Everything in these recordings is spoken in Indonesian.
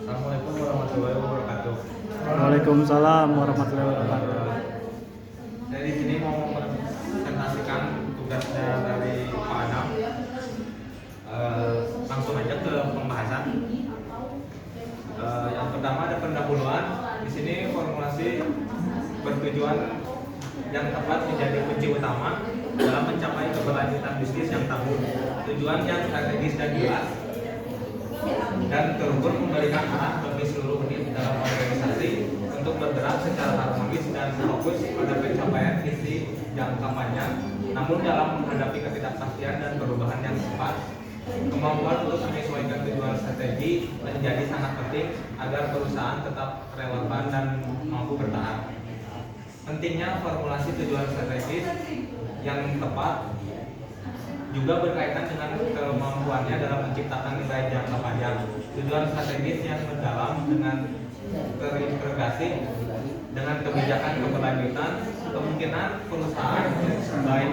Assalamualaikum warahmatullahi wabarakatuh. Waalaikumsalam warahmatullahi wabarakatuh. Saya di sini mau mempresentasikan tugasnya dari Pak Adam. Langsung aja ke pembahasan. Yang pertama ada pendahuluan. Di sini formulasi bertujuan yang tepat menjadi kunci utama dalam mencapai keberlanjutan bisnis yang tangguh. Tujuan yang strategis dan jelas dan terukur memberikan arah bagi seluruh unit dalam organisasi untuk bergerak secara harmonis dan fokus pada pencapaian visi jangka panjang. Namun dalam menghadapi ketidakpastian dan perubahan yang cepat, kemampuan untuk menyesuaikan tujuan strategi menjadi sangat penting agar perusahaan tetap relevan dan mampu bertahan. Pentingnya formulasi tujuan strategis yang tepat juga berkaitan dengan kemampuannya dalam menciptakan nilai jangka panjang. Tujuan strategis yang mendalam dengan terintegrasi dengan kebijakan keberlanjutan, kemungkinan perusahaan baik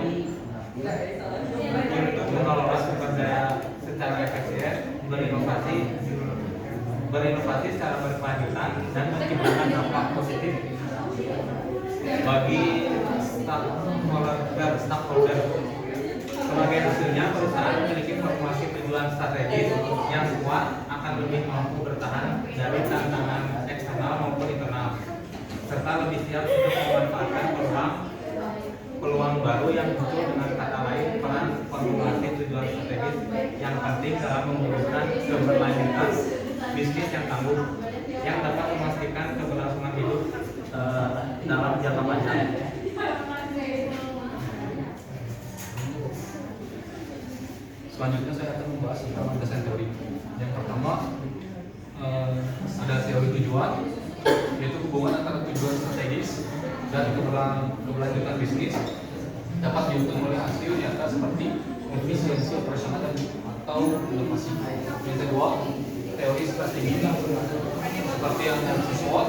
untuk mengelola sumber daya secara efisien, berinovasi secara berkelanjutan dan menciptakan dampak positif bagi stakeholder. Sebagai hasilnya, perusahaan memiliki formulasi tujuan strategis yang kuat akan lebih mampu bertahan dari tantangan eksternal maupun internal, serta lebih siap untuk memanfaatkan peluang baru yang muncul. Dengan kata lain, peran formulasi tujuan strategis yang penting dalam mewujudkan keberlanjutan bisnis yang tangguh yang dapat memastikan keberlangsungan hidup dalam jangka panjang. Selanjutnya saya akan membahas tentang landasan teori. Yang pertama ada teori tujuan, yaitu hubungan antara tujuan strategis dan keberlanjutan bisnis dapat diukur oleh hasil nyata seperti efisiensi operasional dan atau inovasi. Yang kedua, teori strategi seperti yang SWOT,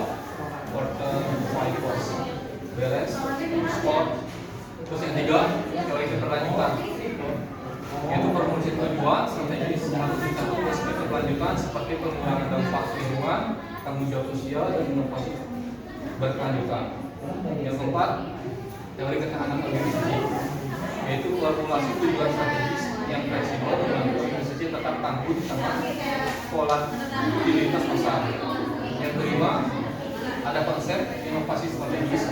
quarter five force, balance, SWOT. Terus yang tiga, teori keberlanjutan, yaitu formulasi tujuan strategis menentukan aspek keberlanjutan seperti pengurangan dampak lingkungan, tanggung jawab sosial, dan inovasi berkelanjutan. Yang keempat, teori ketahanan organisasi, yaitu formulasi tujuan strategis yang fleksibel dengan organisasi tetap tangguh di tengah volatilitas pasar. Yang kelima, ada konsep inovasi strategis,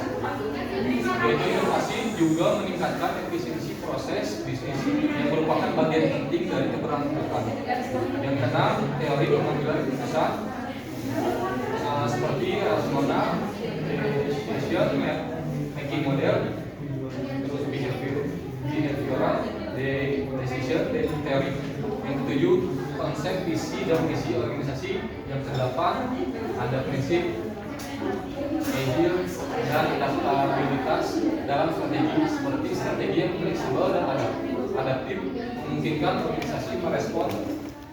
yaitu inovasi juga meningkatkan efisiensi proses bisnis yang merupakan bagian penting dari keberlanjutan. Yang keenam, teori pengambilan keputusan seperti Ramona, decision making model, terus behavioral decision theory. Yang ketujuh, konsep visi dan misi organisasi. Yang kedelapan, ada prinsip agile dan adaptabilitas dalam strategi seperti strategi yang fleksibel dan adaptif memungkinkan organisasi merespon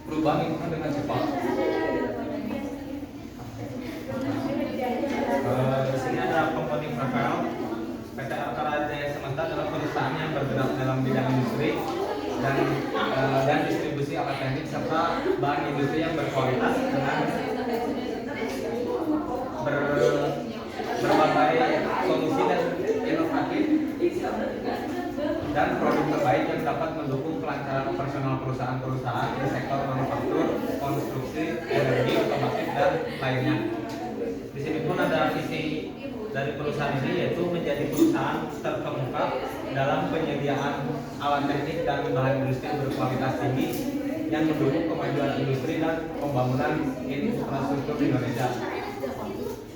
perubahan lingkungan dengan cepat. Di sini ada company profile. PT Altara Jaya Semesta adalah perusahaan yang bergerak dalam bidang industri dan distribusi alat teknik serta bahan industri yang berkualitas dengan berbagai solusi dan inovatif dan produk terbaik yang dapat mendukung kelancaran operasional perusahaan-perusahaan di sektor manufaktur, konstruksi, energi, otomotif, dan lainnya. Di sini pun ada visi dari perusahaan ini, yaitu menjadi perusahaan terkemuka dalam penyediaan alat teknik dan bahan industri berkualitas tinggi yang mendukung kemajuan industri dan pembangunan infrastruktur di Indonesia.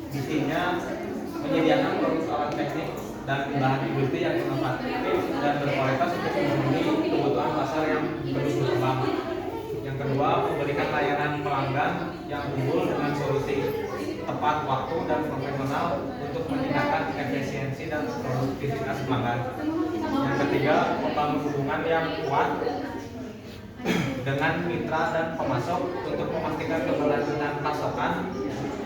Visinya menyediakan produk alat teknik dan bahan industri yang inovatif dan berkualitas untuk memenuhi kebutuhan pasar yang terus berkembang. Yang kedua, memberikan layanan pelanggan yang unggul dengan solusi tepat waktu dan profesional untuk meningkatkan efisiensi dan produktivitas pelanggan. Yang ketiga, membangun hubungan yang kuat dengan mitra dan pemasok untuk memastikan keberlanjutan pasokan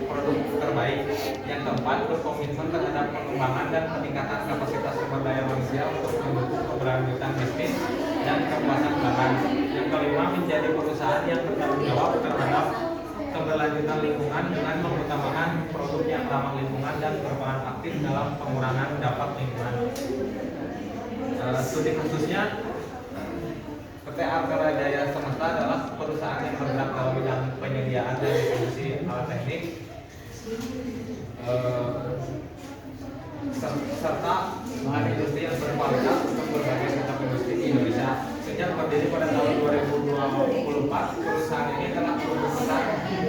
produk terbaik. Yang keempat, berkomitmen terhadap pengembangan dan peningkatan kapasitas sumber daya manusia untuk mendukung keberlanjutan bisnis dan kepuasan pelanggan. Yang kelima, menjadi perusahaan yang bertanggung jawab terhadap keberlanjutan keberlanjutan lingkungan dengan mengutamakan produk yang ramah lingkungan dan berperan aktif dalam pengurangan dampak lingkungan. Studi kasusnya, PT Artera Jaya Semesta adalah perusahaan yang bergerak dalam bidang penyediaan dan distribusi alat teknik serta bahan industri yang berkualitas untuk berbagai sektor industri di Indonesia. Sejak berdiri pada tahun 2024, perusahaan ini telah tumbuh besar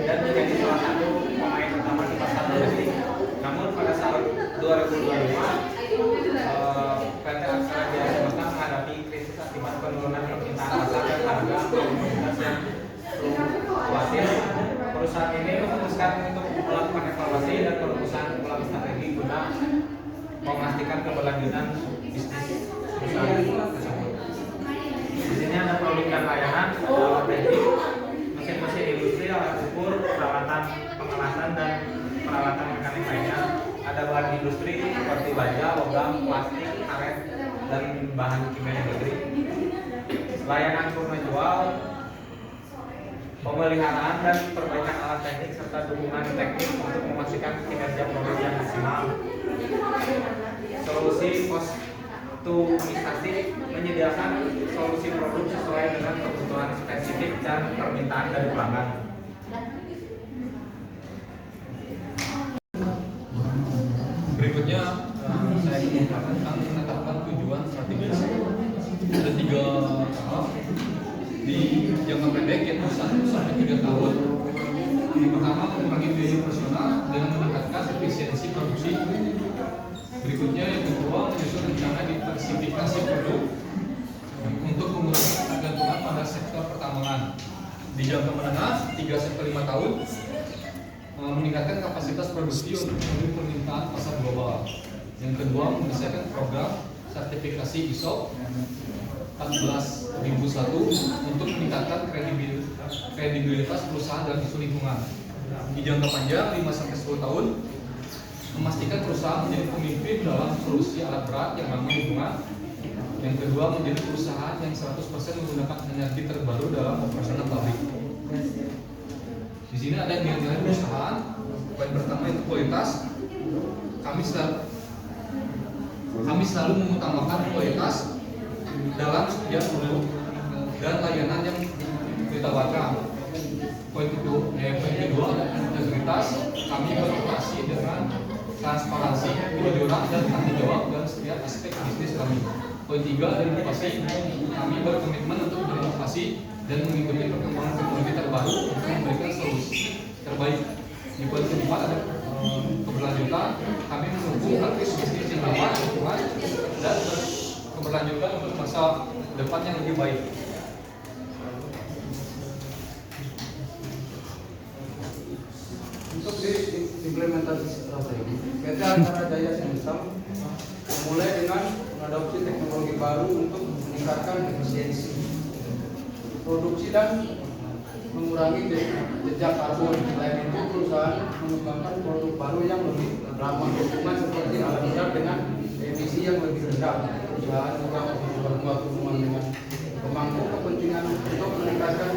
dan menjadi salah satu pemain utama di pasar domestik. Namun pada saat 2025, PT Aksara Jaya Semesta menghadapi krisis akibat penurunan permintaan pasar dan harga komoditas yang fluktuatif. Perusahaan ini memutuskan untuk melakukan evaluasi dan perumusan ulang strategi guna memastikan keberlanjutan bisnis perusahaan tersebut. Di sini ada produk dan layanan, alat teknik, mesin-mesin industri, alat ukur, peralatan pengelasan dan peralatan mekanik lainnya. Ada bahan industri seperti baja, logam, plastik, karet, dan bahan kimia industri. Layanan purna jual, pemeliharaan dan perbaikan alat teknik serta dukungan teknik untuk memastikan kinerja produk yang maksimal. Solusi kostumisasi, menyediakan solusi produk sesuai dengan kebutuhan spesifik dan permintaan dari pelanggan. Berikutnya saya ingin tentang menetapkan tujuan strategis. Ada 3 tahap di jangka pendek yaitu 1 sampai 3 tahun. Yang pertama, mengurangi biaya operasional dengan meningkatkan efisiensi produksi. Berikutnya yang kedua, menyusun rencana diversifikasi produk untuk mengurangi ketergantungan pada sektor pertambangan. Di jangka menengah 3 sampai 5 tahun, meningkatkan kapasitas produksi untuk memenuhi permintaan pasar global. Yang kedua, menyelesaikan program sertifikasi ISO 14001 untuk meningkatkan kredibilitas perusahaan dalam isu lingkungan. Di jangka panjang 5 sampai 10 tahun, memastikan perusahaan menjadi pemimpin dalam produksi alat berat yang ramah lingkungan. Yang kedua, menjadi perusahaan yang 100% menggunakan energi terbaru dalam operasional pabrik. Di sini ada nilai-nilai perusahaan. Poin pertama itu kualitas. Kami selalu mengutamakan kualitas dalam setiap produk dan layanan yang ditawarkan. Poin kedua, integritas. Kami beroperasi dengan transparansi, kejujuran dan tanggung jawab dalam setiap aspek bisnis kami. Poin 3, inovasi. Kami berkomitmen untuk berinovasi dan mengikuti perkembangan teknologi terbaru untuk memberikan solusi terbaik. Di poin keempat ada keberlanjutan. Kami mendukung praktis bisnis yang ramah lingkungan dan keberlanjutan untuk masa depan yang lebih baik. Untuk implementasi strategi, PT Artera Jaya Semesta memulai dengan mengadopsi teknologi baru untuk meningkatkan efisiensi produksi dan mengurangi jejak karbon. Selain itu, perusahaan mengembangkan produk baru yang lebih ramah lingkungan seperti alat berat dengan emisi yang lebih rendah. Perusahaan juga berbuat hubungan dengan pemangku kepentingan untuk meningkatkan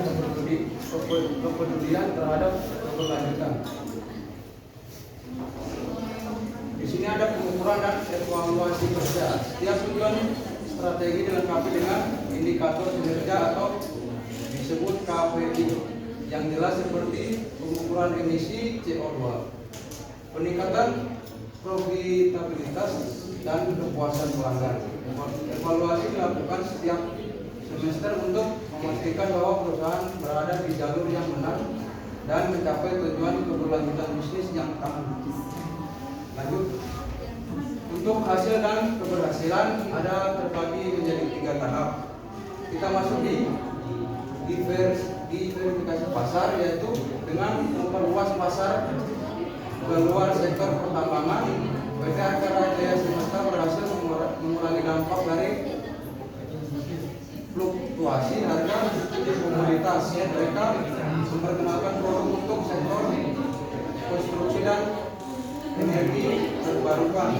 kepedulian terhadap keberlanjutan. Di sini ada pengukuran dan evaluasi kerja. Setiap tujuan strategi dilengkapi dengan indikator kinerja atau disebut KPI yang jelas seperti pengukuran emisi CO2, peningkatan profitabilitas dan kepuasan pelanggan. Evaluasi dilakukan setiap semester untuk memastikan bahwa perusahaan berada di jalur yang benar dan mencapai tujuan keberlanjutan bisnis yang utama. Lanjut. Untuk hasil dan keberhasilan ada terbagi menjadi 3 tahap. Kita masuk di verifikasi pasar, yaitu dengan memperluas pasar ke luar sektor pertambangan. PT Artera Jaya Semesta berhasil mengurangi dampak dari fluktuasi harga komoditas. Mereka memperkenalkan produk untuk sektor konstruksi dan energi terbarukan.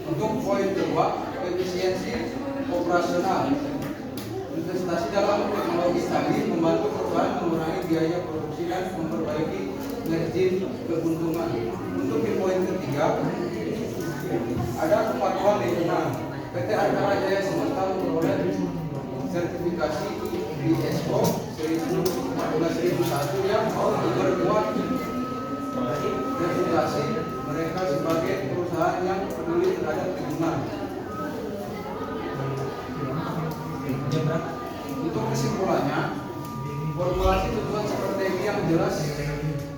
Untuk poin kedua, efisiensi operasional. Investasi dalam teknologi tadi membantu perusahaan mengurangi biaya produksi dan memperbaiki margin keuntungan. Untuk di poin ketiga, ada kepatuhan lingkungan. PT Arkara Jaya Semesta memperoleh sertifikasi ISO 14001 yang memperkuat reputasi mereka sebagai perusahaan yang peduli terhadap lingkungan. Untuk kesimpulannya, formulasi tujuan strategi yang jelas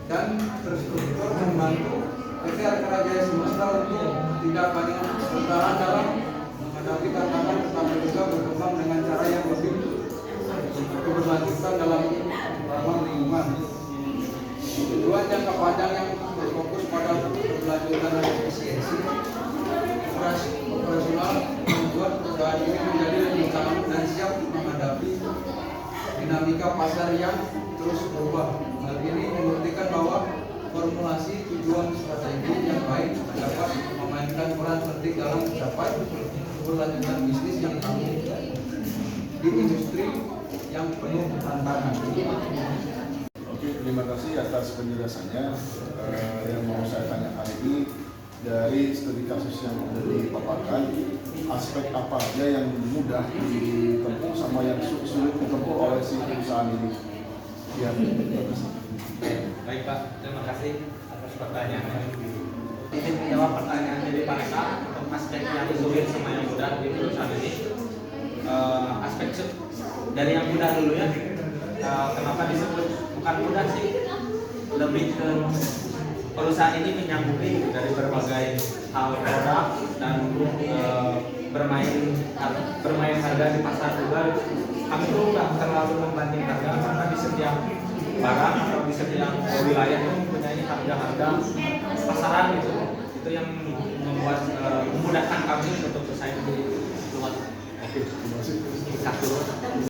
dan terstruktur membantu PT Arkara Jaya Semesta untuk tidak hanya bertahan dalam menghadapi tantangan tetapi juga berkembang dengan cara yang lebih berkelanjutan dalam ramah lingkungan. Tujuan jangka panjang yang berfokus pada keberlanjutan dan efisiensi operasional membuat perusahaan ini menjadi lebih tangguh dan siap menghadapi dinamika pasar yang terus berubah. Hal ini membuktikan bahwa formulasi tujuan strategi yang baik dapat memainkan peran penting dalam mencapai keberlanjutan bisnis yang tangguh di industri yang penuh tantangan. Oke, terima kasih atas penjelasannya. Yang mau saya tanyakan ini dari studi kasus yang sudah dipaparkan, aspek apa aja yang mudah ditempuh sama yang sulit ditempuh oleh si perusahaan ini? Ya, terima kasih. Baik Pak, terima kasih atas pertanyaannya. Ingin menjawab pertanyaan dari Pak Eka untuk aspek yang sulit sama yang mudah di perusahaan ini. Aspek dari yang mudah dulu ya. Kenapa disebut bukan mudah sih? Lebih ke perusahaan ini menyambungi dari berbagai hal produk dan bermain harga di pasar juga. Kami tuh nggak terlalu membanding harga karena di setiap barang atau di setiap wilayah itu mempunyai harga-harga pasaran gitu. Itu yang membuat memudahkan kami untuk bersaing di luar. Oke, terima kasih. Satu.